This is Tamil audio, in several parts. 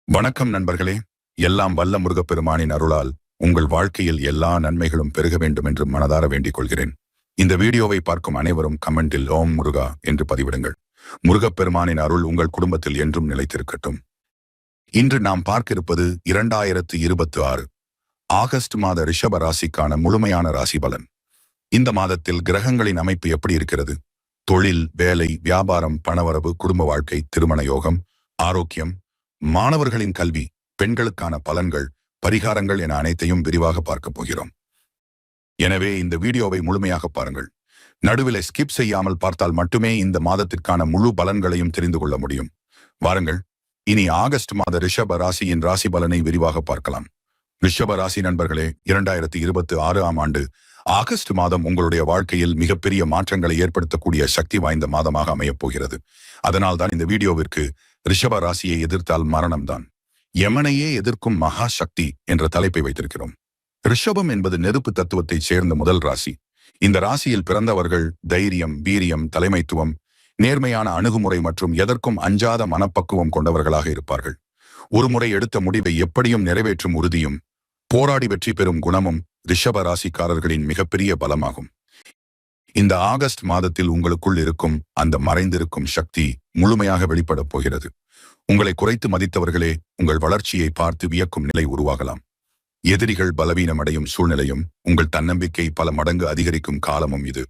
வணக்கம் நண்பர்களே. எல்லாம் வல்ல முருகப்பெருமானின் அருளால் உங்கள் வாழ்க்கையில் எல்லா நன்மைகளும் பெருக வேண்டும் என்று மனதார வேண்டிக் கொள்கிறேன். இந்த வீடியோவை பார்க்கும் அனைவரும் கமெண்டில் ஓம் முருகா என்று பதிவிடுங்கள். முருகப்பெருமானின் அருள் உங்கள் குடும்பத்தில் என்றும் நிலைத்திருக்கட்டும். இன்று நாம் பார்க்க இருப்பது 2026 ஆகஸ்ட் மாத ரிஷப ராசிக்கான முழுமையான ராசி பலன். இந்த மாதத்தில் கிரகங்களின் அமைப்பு எப்படி இருக்கிறது? தொழில், வேலை, வியாபாரம், பணவரவு, குடும்ப வாழ்க்கை, திருமண யோகம், ஆரோக்கியம், மாணவர்களின் கல்வி, பெண்களுக்கான பலன்கள், பரிகாரங்கள் என அனைத்தையும் விரிவாக பார்க்க போகிறோம். எனவே இந்த வீடியோவை முழுமையாக பாருங்கள். நடுவில் ஸ்கிப் செய்யாமல் பார்த்தால் மட்டுமே இந்த மாதத்திற்கான முழு பலன்களையும் தெரிந்து கொள்ள முடியும். வாருங்கள், இனி ஆகஸ்ட் மாத ரிஷப ராசியின் ராசி பலனை விரிவாக பார்க்கலாம். ரிஷப ராசி நண்பர்களே, 2026 ஆண்டு ஆகஸ்ட் மாதம் உங்களுடைய வாழ்க்கையில் மிகப்பெரிய மாற்றங்களை ஏற்படுத்தக்கூடிய சக்தி வாய்ந்த மாதமாக அமையப் போகிறது. அதனால்தான் இந்த வீடியோவிற்கு ரிஷப ராசியை எதிர்த்தால் மரணம்தான், யமனையே எதிர்க்கும் மகா சக்தி என்ற தலைப்பை வைத்திருக்கிறோம். ரிஷபம் என்பது நெருப்பு தத்துவத்தை சேர்ந்த முதல் ராசி. இந்த ராசியில் பிறந்தவர்கள் தைரியம், வீரியம், தலைமைத்துவம், நேர்மையான அணுகுமுறை மற்றும் எதற்கும் அஞ்சாத மனப்பக்குவம் கொண்டவர்களாக இருப்பார்கள். ஒருமுறை எடுத்த முடிவை எப்படியும் நிறைவேற்றும் உறுதியும், போராடி வெற்றி பெறும் குணமும் ரிஷப ராசிக்காரர்களின் மிகப்பெரிய பலமாகும். இந்த ஆகஸ்ட் மாதத்தில் உங்களுக்குள் இருக்கும் அந்த மறைந்திருக்கும் சக்தி முழுமையாக வெளிப்படப் போகிறது. உங்களை குறைத்து மதித்தவர்களே உங்கள் வளர்ச்சியை பார்த்து வியக்கும் நிலை உருவாகலாம். எதிரிகள் பலவீனமடையும் சூழ்நிலையும், உங்கள் தன்னம்பிக்கை பல மடங்கு அதிகரிக்கும் காலமும் இது.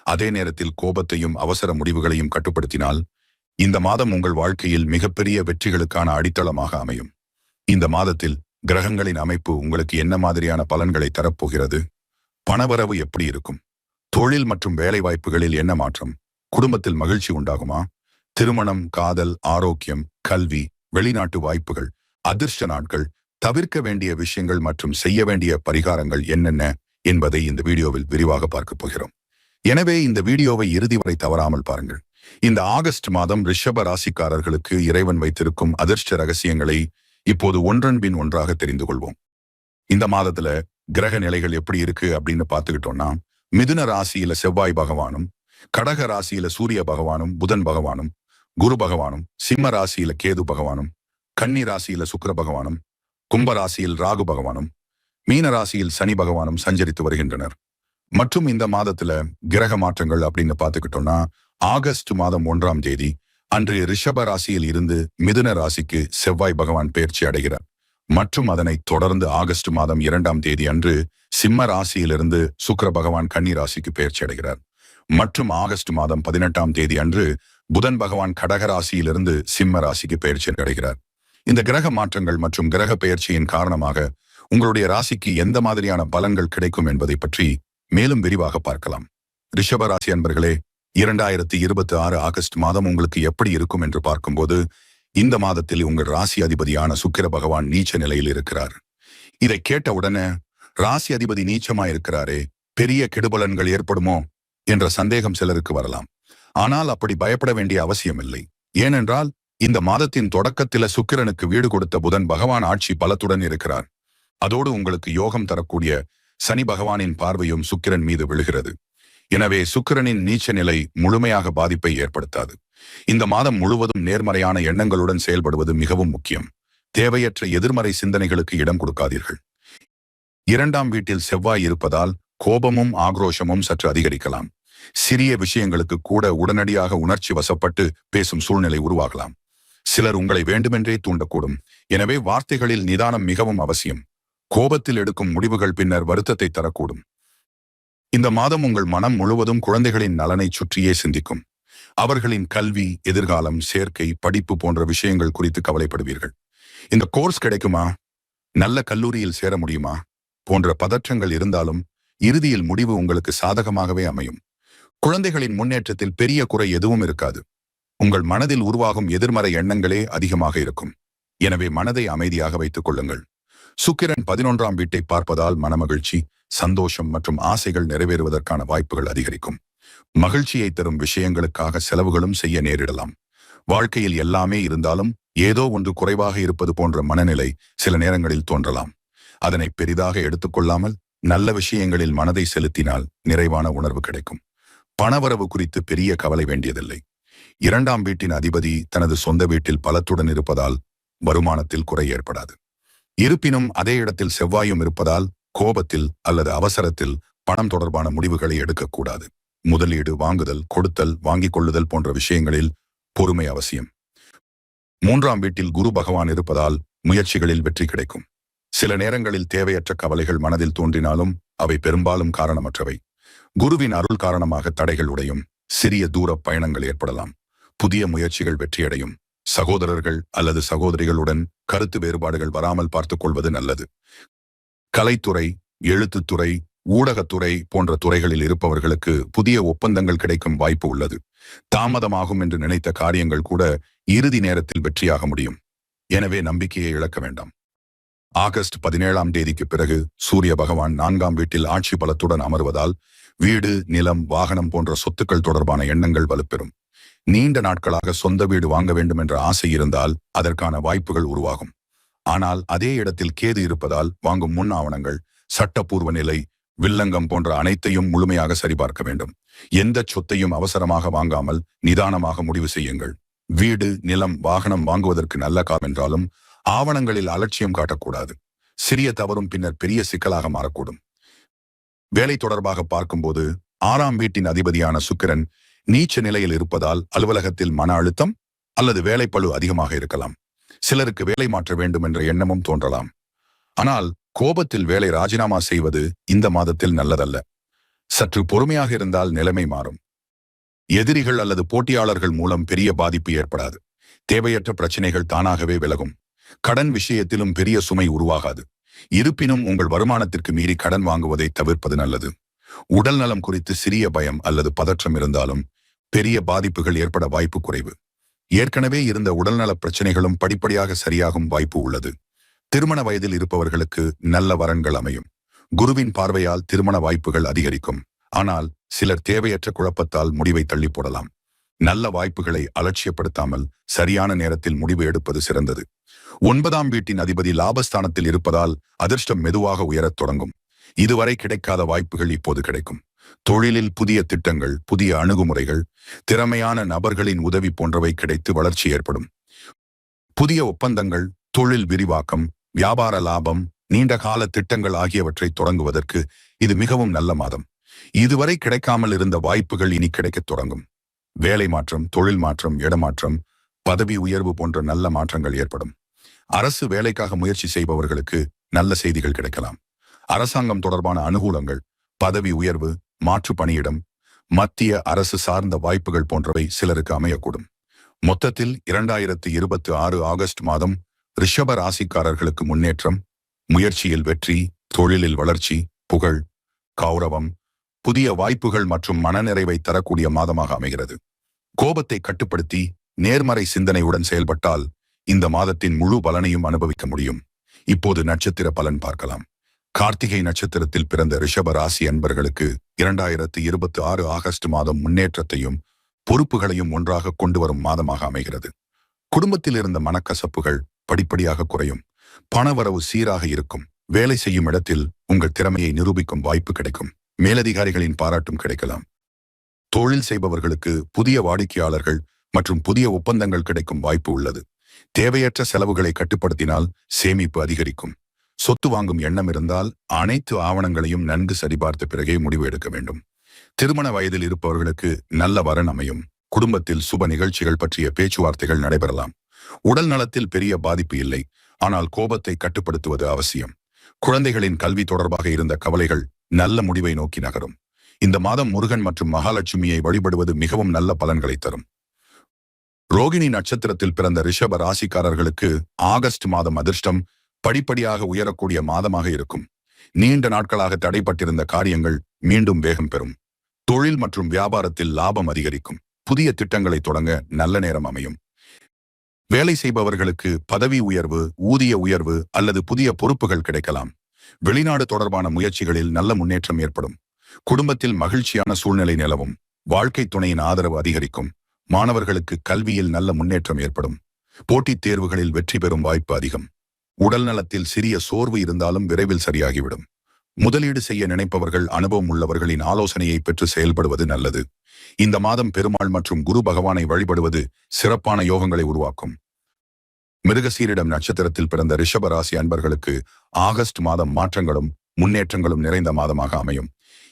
அதே நேரத்தில் கோபத்தையும் அவசர முடிவுகளையும் கட்டுப்படுத்தினால் இந்த மாதம் உங்கள் வாழ்க்கையில் மிகப்பெரிய வெற்றிகளுக்கான அடித்தளமாக அமையும். இந்த மாதத்தில் கிரகங்களின் அமைப்பு உங்களுக்கு என்ன மாதிரியான பலன்களை தரப்போகிறது? பணவரவு எப்படி இருக்கும்? தொழில் மற்றும் வேலை வாய்ப்புகளில் என்ன மாற்றம்? குடும்பத்தில் மகிழ்ச்சி உண்டாகுமா? திருமணம், காதல், ஆரோக்கியம், கல்வி, வெளிநாட்டு வாய்ப்புகள், அதிர்ஷ்ட நாட்கள், தவிர்க்க வேண்டிய விஷயங்கள் மற்றும் செய்ய வேண்டிய பரிகாரங்கள் என்னென்ன என்பதை இந்த வீடியோவில் விரிவாக பார்க்க போகிறோம். எனவே இந்த வீடியோவை இறுதி வரை தவறாமல் பாருங்கள். இந்த ஆகஸ்ட் மாதம் ரிஷப ராசிக்காரர்களுக்கு இறைவன் வைத்திருக்கும் அதிர்ஷ்ட ரகசியங்களை இப்போது ஒன்றன் பின் ஒன்றாக தெரிந்து கொள்வோம். இந்த மாதத்துல கிரக நிலைகள் எப்படி இருக்கு அப்படின்னு பார்த்துக்கிட்டோம்னா, மிதுன ராசியில செவ்வாய் பகவானும், கடக ராசியில சூரிய பகவானும், புதன் பகவானும், குரு பகவானும், சிம்ம ராசியில கேது பகவானும், கன்னி ராசியில சுக்கிர பகவானும், கும்ப ராசியில் ராகு பகவானும், மீன ராசியில் சனி பகவானும் சஞ்சரித்து வருகின்றனர். மற்றும் இந்த மாதத்துல கிரக மாற்றங்கள் அப்படின்னு பார்த்துக்கிட்டோம்னா, ஆகஸ்ட் மாதம் 1ஆம் தேதி அன்று ரிஷப ராசியில் இருந்து மிதுன ராசிக்கு செவ்வாய் பகவான் பெயர்ச்சி அடைகிறார். மற்றும் அதனை தொடர்ந்து ஆகஸ்ட் மாதம் 2ஆம் தேதி அன்று சிம்ம ராசியிலிருந்து சுக்கிர பகவான் கன்னி ராசிக்கு பெயர்ச்சி அடைகிறார். மற்றும் ஆகஸ்ட் மாதம் 18ஆம் தேதி அன்று புதன் பகவான் கடக ராசியிலிருந்து சிம்ம ராசிக்கு பெயர்ச்சி அடைகிறார். இந்த கிரக மாற்றங்கள் மற்றும் கிரக பெயர்ச்சியின் காரணமாக உங்களுடைய ராசிக்கு எந்த மாதிரியான பலன்கள் கிடைக்கும் என்பதை பற்றி மேலும் விரிவாக பார்க்கலாம். ரிஷப ராசி அன்பர்களே, 2026 ஆகஸ்ட் மாதம் உங்களுக்கு எப்படி இருக்கும் என்று பார்க்கும்போது, இந்த மாதத்தில் உங்கள் ராசி அதிபதியான சுக்கிர பகவான் நீச்ச நிலையில் இருக்கிறார். இதை கேட்ட உடனே ராசி அதிபதி நீச்சமா இருக்கிறாரே, பெரிய கெடுபலன்கள் ஏற்படுமோ என்ற சந்தேகம் சிலருக்கு வரலாம். ஆனால் அப்படி பயப்பட வேண்டிய அவசியம் இல்லை. ஏனென்றால் இந்த மாதத்தின் தொடக்கத்தில சுக்கிரனுக்கு வீடு கொடுத்த புதன் பகவான் ஆட்சி பலத்துடன் இருக்கிறார். அதோடு உங்களுக்கு யோகம் தரக்கூடிய சனி பகவானின் பார்வையும் சுக்கிரன் மீது விழுகிறது. எனவே சுக்கிரனின் நீச்ச நிலை முழுமையாக பாதிப்பை ஏற்படுத்தாது. இந்த மாதம் முழுவதும் நேர்மறையான எண்ணங்களுடன் செயல்படுவது மிகவும் முக்கியம். தேவையற்ற எதிர்மறை சிந்தனைகளுக்கு இடம் கொடுக்காதீர்கள். 2ஆம் வீட்டில் செவ்வாய் இருப்பதால் கோபமும் ஆக்ரோஷமும் சற்று அதிகரிக்கலாம். சிறிய விஷயங்களுக்கு கூட உடனடியாக உணர்ச்சி வசப்பட்டு பேசும் சூழ்நிலை உருவாகலாம். சிலர் உங்களை வேண்டுமென்றே தூண்டக்கூடும். எனவே வார்த்தைகளில் நிதானம் மிகவும் அவசியம். கோபத்தில் எடுக்கும் முடிவுகள் பின்னர் வருத்தத்தை தரக்கூடும். இந்த மாதம் உங்கள் மனம் முழுவதும் குழந்தைகளின் நலனை சுற்றியே சிந்திக்கும். அவர்களின் கல்வி, எதிர்காலம், சேர்க்கை, படிப்பு போன்ற விஷயங்கள் குறித்து கவலைப்படுவீர்கள். இந்த கோர்ஸ் கிடைக்குமா? நல்ல கல்லூரியில் சேர முடியுமா? போன்ற பதற்றங்கள் இருந்தாலும் இறுதியில் முடிவு உங்களுக்கு சாதகமாகவே அமையும். குழந்தைகளின் முன்னேற்றத்தில் பெரிய குறை எதுவும் இருக்காது. உங்கள் மனதில் உருவாகும் எதிர்மறை எண்ணங்களே அதிகமாக இருக்கும். எனவே மனதை அமைதியாக வைத்துக் கொள்ளுங்கள். சுக்கிரன் 11ஆம் வீட்டை பார்ப்பதால் மனமகிழ்ச்சி, சந்தோஷம் மற்றும் ஆசைகள் நிறைவேறுவதற்கான வாய்ப்புகள் அதிகரிக்கும். மகிழ்ச்சியை தரும் விஷயங்களுக்காக செலவுகளும் செய்ய நேரிடலாம். வாழ்க்கையில் எல்லாமே இருந்தாலும் ஏதோ ஒன்று குறைவாக இருப்பது போன்ற மனநிலை சில நேரங்களில் தோன்றலாம். அதனை பெரிதாக எடுத்துக்கொள்ளாமல் நல்ல விஷயங்களில் மனதை செலுத்தினால் நிறைவான உணர்வு கிடைக்கும். பணவரவு குறித்து பெரிய கவலை வேண்டியதில்லை. 2ஆம் வீட்டின் அதிபதி தனது சொந்த வீட்டில் பலத்துடன் இருப்பதால் வருமானத்தில் குறை ஏற்படாது. இருப்பினும் அதே இடத்தில் செவ்வாயும் இருப்பதால் கோபத்தில் அல்லது அவசரத்தில் பணம் தொடர்பான முடிவுகளை எடுக்கக்கூடாது. முதலீடு, வாங்குதல், கொடுத்தல், வாங்கிக் கொள்ளுதல் போன்ற விஷயங்களில் பொறுமை அவசியம். 3ஆம் வீட்டில் குரு பகவான் இருப்பதால் முயற்சிகளில் வெற்றி கிடைக்கும். சில நேரங்களில் தேவையற்ற கவலைகள் மனதில் தோன்றினாலும் அவை பெரும்பாலும் காரணமற்றவை. குருவின் அருள் காரணமாக தடைகள் உடையும், சிறிய தூர பயணங்கள் ஏற்படலாம். புதிய முயற்சிகள் வெற்றியடையும். சகோதரர்கள் அல்லது சகோதரிகளுடன் கருத்து வேறுபாடுகள் வராமல் பார்த்துக் கொள்வது நல்லது. கலைத்துறை, எழுத்துத்துறை, ஊடகத்துறை போன்ற துறைகளில் இருப்பவர்களுக்கு புதிய ஒப்பந்தங்கள் கிடைக்கும் வாய்ப்பு உள்ளது. தாமதமாகும் என்று நினைத்த காரியங்கள் கூட இறுதி நேரத்தில் வெற்றியாக முடியும். எனவே நம்பிக்கையை இழக்க வேண்டாம். ஆகஸ்ட் 17ஆம் தேதிக்கு பிறகு சூரிய பகவான் 4ஆம் வீட்டில் ஆட்சி பலத்துடன் அமர்வதால் வீடு, நிலம், வாகனம் போன்ற சொத்துக்கள் தொடர்பான எண்ணங்கள் வலுப்பெறும். நீண்ட நாட்களாக சொந்த வீடு வாங்க வேண்டும் என்ற ஆசை இருந்தால் அதற்கான வாய்ப்புகள் உருவாகும். ஆனால் அதே இடத்தில் கேது இருப்பதால் வாங்கும் முன் ஆவணங்கள், சட்டப்பூர்வ நிலை, வில்லங்கம் போன்ற அனைத்தையும் முழுமையாக சரிபார்க்க வேண்டும். எந்த சொத்தையும் அவசரமாக வாங்காமல் நிதானமாக முடிவு செய்யுங்கள். வீடு, நிலம், வாகனம் வாங்குவதற்கு நல்ல காலம் என்றாலும் ஆவணங்களில் அலட்சியம் காட்டக்கூடாது. சிறிய தவறும் பின்னர் பெரிய சிக்கலாக மாறக்கூடும். வேலை தொடர்பாக பார்க்கும்போது 6ஆம் வீட்டின் அதிபதியான சுக்கிரன் நீச்ச நிலையில் இருப்பதால் அலுவலகத்தில் மன அழுத்தம் அல்லது வேலைப்பளு அதிகமாக இருக்கலாம். சிலருக்கு வேலை மாற்ற வேண்டும் என்ற எண்ணமும் தோன்றலாம். ஆனால் கோபத்தில் வேலை ராஜினாமா செய்வது இந்த மாதத்தில் நல்லதல்ல. சற்று பொறுமையாக இருந்தால் நிலைமை மாறும். எதிரிகள் அல்லது போட்டியாளர்கள் மூலம் பெரிய பாதிப்பு ஏற்படாது. தேவையற்ற பிரச்சனைகள் தானாகவே விலகும். கடன் விஷயத்திலும் பெரிய சுமை உருவாகாது. இருப்பினும் உங்கள் வருமானத்திற்கு மீறி கடன் வாங்குவதை தவிர்ப்பது நல்லது. உடல் நலம் குறித்து சிறிய பயம் அல்லது பதற்றம் இருந்தாலும் பெரிய பாதிப்புகள் ஏற்பட வாய்ப்பு குறைவு. ஏற்கனவே இருந்த உடல்நல பிரச்சனைகளும் படிப்படியாக சரியாகும் வாய்ப்பு உள்ளது. திருமண வயதில் இருப்பவர்களுக்கு நல்ல வரன்கள் அமையும். குருவின் பார்வையால் திருமண வாய்ப்புகள் அதிகரிக்கும். ஆனால் சிலர் தேவையற்ற குழப்பத்தால் முடிவை தள்ளி போடலாம். நல்ல வாய்ப்புகளை அலட்சியப்படுத்தாமல் சரியான நேரத்தில் முடிவு எடுப்பது சிறந்தது. 9ஆம் வீட்டின் அதிபதி லாபஸ்தானத்தில் இருப்பதால் அதிர்ஷ்டம் மெதுவாக உயரத் தொடங்கும். இதுவரை கிடைக்காத வாய்ப்புகள் இப்போது கிடைக்கும். தொழிலில் புதிய திட்டங்கள், புதிய அணுகுமுறைகள், திறமையான நபர்களின் உதவி போன்றவை கிடைத்து வளர்ச்சி ஏற்படும். புதிய ஒப்பந்தங்கள், தொழில் விரிவாக்கம், வியாபார லாபம், நீண்டகால திட்டங்கள் ஆகியவற்றை தொடங்குவதற்கு இது மிகவும் நல்ல மாதம். இதுவரை கிடைக்காமல் இருந்த வாய்ப்புகள் இனி கிடைக்கத் தொடங்கும். வேலை மாற்றம், தொழில் மாற்றம், இடமாற்றம், பதவி உயர்வு போன்ற நல்ல மாற்றங்கள் ஏற்படும். அரசு வேலைக்காக முயற்சி செய்பவர்களுக்கு நல்ல செய்திகள் கிடைக்கலாம். அரசாங்கம் தொடர்பான அனுகூலங்கள், பதவி உயர்வு, மாற்று பணியிடம், மத்திய அரசு சார்ந்த வாய்ப்புகள் போன்றவை சிலருக்கு அமையக்கூடும். மொத்தத்தில் 2026 ஆகஸ்ட் மாதம் ரிஷப ராசிக்காரர்களுக்கு முன்னேற்றம், முயற்சியில் வெற்றி, தொழிலில் வளர்ச்சி, புகழ், கௌரவம், புதிய வாய்ப்புகள் மற்றும் மனநிறைவை தரக்கூடிய மாதமாக அமைகிறது. கோபத்தை கட்டுப்படுத்தி நேர்மறை சிந்தனையுடன் செயல்பட்டால் இந்த மாதத்தின் முழு பலனையும் அனுபவிக்க முடியும். இப்போது நட்சத்திர பலன் பார்க்கலாம். கார்த்திகை நட்சத்திரத்தில் பிறந்த ரிஷப ராசி அன்பர்களுக்கு 2026 ஆகஸ்ட் மாதம் முன்னேற்றத்தையும் பொறுப்புகளையும் ஒன்றாக கொண்டு வரும் மாதமாக அமைகிறது. குடும்பத்தில் இருந்த மனக்கசப்புகள் படிப்படியாக குறையும். பணவரவு சீராக இருக்கும். வேலை செய்யும் இடத்தில் உங்கள் திறமையை நிரூபிக்கும் வாய்ப்பு கிடைக்கும். மேலதிகாரிகளின் பாராட்டும் கிடைக்கலாம். தொழில் செய்பவர்களுக்கு புதிய வாடிக்கையாளர்கள் மற்றும் புதிய ஒப்பந்தங்கள் கிடைக்கும் வாய்ப்பு உள்ளது. தேவையற்ற செலவுகளை கட்டுப்படுத்தினால் சேமிப்பு அதிகரிக்கும். சொத்து வாங்கும் எண்ணம் இருந்தால் அனைத்து ஆவணங்களையும் நன்கு சரிபார்த்த பிறகே முடிவு எடுக்க வேண்டும். திருமண வயதில் இருப்பவர்களுக்கு நல்ல வரன் அமையும். குடும்பத்தில் சுப நிகழ்ச்சிகள் பற்றிய பேச்சுவார்த்தைகள் நடைபெறலாம். உடல் நலத்தில் பெரிய பாதிப்பு இல்லை. ஆனால் கோபத்தை கட்டுப்படுத்துவது அவசியம். குழந்தைகளின் கல்வி தொடர்பாக இருந்த கவலைகள் நல்ல முடிவை நோக்கி நகரும். இந்த மாதம் முருகன் மற்றும் மகாலட்சுமியை வழிபடுவது மிகவும் நல்ல பலன்களை தரும். ரோகிணி நட்சத்திரத்தில் பிறந்த ரிஷப ராசிக்காரர்களுக்கு ஆகஸ்ட் மாதம் அதிர்ஷ்டம் படிப்படியாக உயரக்கூடிய மாதமாக இருக்கும். நீண்ட நாட்களாக தடைப்பட்டிருந்த காரியங்கள் மீண்டும் வேகம் பெறும். தொழில் மற்றும் வியாபாரத்தில் லாபம் அதிகரிக்கும். புதிய திட்டங்களை தொடங்க நல்ல நேரம் அமையும். வேலை செய்பவர்களுக்கு பதவி உயர்வு, ஊதிய உயர்வு அல்லது புதிய பொறுப்புகள் கிடைக்கலாம். வெளிநாடு தொடர்பான முயற்சிகளில் நல்ல முன்னேற்றம் ஏற்படும். குடும்பத்தில் மகிழ்ச்சியான சூழ்நிலை நிலவும். வாழ்க்கை துணையின் ஆதரவு அதிகரிக்கும். மாணவர்களுக்கு கல்வியில் நல்ல முன்னேற்றம் ஏற்படும். போட்டித் தேர்வுகளில் வெற்றி பெறும் வாய்ப்பு அதிகம். உடல் நலத்தில் சிறிய சோர்வு இருந்தாலும் விரைவில் சரியாகிவிடும். முதலீடு செய்ய நினைப்பவர்கள் அனுபவம் உள்ளவர்களின் ஆலோசனையை பெற்று செயல்படுவது நல்லது. இந்த மாதம் பெருமாள் மற்றும் குரு பகவானை வழிபடுவது சிறப்பான யோகங்களை உருவாக்கும். மிருகசீரிடம் நட்சத்திரத்தில் பிறந்த ரிஷப ராசி அன்பர்களுக்கு ஆகஸ்ட் மாதம் மாற்றங்களும் முன்னேற்றங்களும் நிறைந்த மாதமாக அமையும்.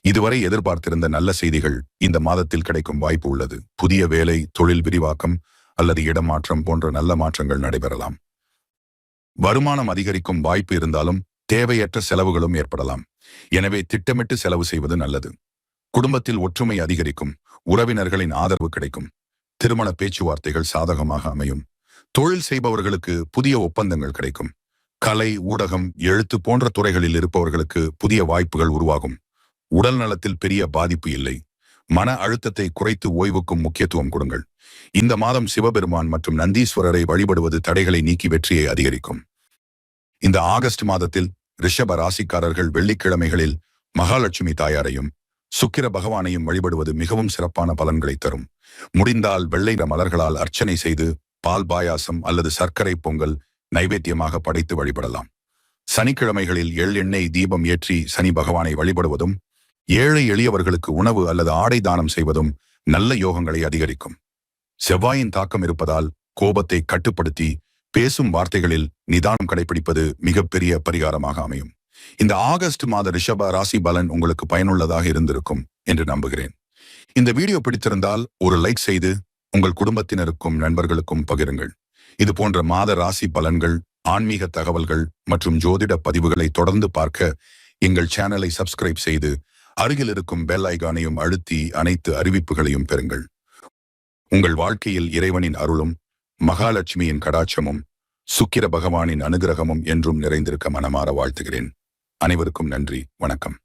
இதுவரை எதிர்பார்த்திருந்த நல்ல செய்திகள் இந்த மாதத்தில் கிடைக்கும் வாய்ப்பு உள்ளது. புதிய வேலை, தொழில் விரிவாக்கம் அல்லது இடமாற்றம் போன்ற நல்ல மாற்றங்கள் நடைபெறலாம். வருமானம் அதிகரிக்கும் வாய்ப்பு இருந்தாலும் தேவையற்ற செலவுகளும் ஏற்படலாம். எனவே திட்டமிட்டு செலவு செய்வது நல்லது. குடும்பத்தில் ஒற்றுமை அதிகரிக்கும். உறவினர்களின் ஆதரவு கிடைக்கும். திருமண பேச்சுவார்த்தைகள் சாதகமாக அமையும். தொழில் செய்பவர்களுக்கு புதிய ஒப்பந்தங்கள் கிடைக்கும். கலை, ஊடகம், எழுத்து போன்ற துறைகளில் இருப்பவர்களுக்கு புதிய வாய்ப்புகள் உருவாகும். உடல் நலத்தில் பெரிய பாதிப்பு இல்லை. மன அழுத்தத்தை குறைத்து ஓய்வுக்கும் முக்கியத்துவம் கொடுங்கள். இந்த மாதம் சிவபெருமான் மற்றும் நந்தீஸ்வரரை வழிபடுவது தடைகளை நீக்கி வெற்றியை அதிகரிக்கும். இந்த ஆகஸ்ட் மாதத்தில் ரிஷப ராசிக்காரர்கள் வெள்ளிக்கிழமைகளில் மகாலட்சுமி தாயாரையும் சுக்கிர பகவானையும் வழிபடுவது மிகவும் சிறப்பான பலன்களை தரும். முடிந்தால் வெள்ளை மலர்களால் அர்ச்சனை செய்து பால் பாயாசம் அல்லது சர்க்கரை பொங்கல் நைவேத்தியமாக படைத்து வழிபடலாம். சனிக்கிழமைகளில் எண்ணெய் தீபம் ஏற்றி சனி பகவானை வழிபடுவதும் ஏழை எளியவர்களுக்கு உணவு அல்லது ஆடை தானம் செய்வதும் நல்ல யோகங்களை அதிகரிக்கும். செவ்வாயின் தாக்கம் இருப்பதால் கோபத்தை கட்டுப்படுத்தி பேசும் வார்த்தைகளில் நிதானம் கடைபிடிப்பது மிகப்பெரிய பரிகாரமாக அமையும். இந்த ஆகஸ்ட் மாத ரிஷப ராசி பலன் உங்களுக்கு பயனுள்ளதாக இருந்திருக்கும் என்று நம்புகிறேன். இந்த வீடியோ பிடித்திருந்தால் ஒரு லைக் செய்து உங்கள் குடும்பத்தினருக்கும் நண்பர்களுக்கும் பகிருங்கள். இது போன்ற மாத ராசி பலன்கள், ஆன்மீக தகவல்கள் மற்றும் ஜோதிட பதிவுகளை தொடர்ந்து பார்க்க எங்கள் சேனலை சப்ஸ்கிரைப் செய்து அருகில் இருக்கும் பெல் ஐகானையும் அழுத்தி அனைத்து அறிவிப்புகளையும் பெறுங்கள். உங்கள் வாழ்க்கையில் இறைவனின் அருளும் மகாலட்சுமியின் கடாட்சமும் சுக்கிர பகவானின் அனுகிரகமும் என்றும் நிறைந்திருக்க மனமாற வாழ்த்துகிறேன். அனைவருக்கும் நன்றி. வணக்கம்.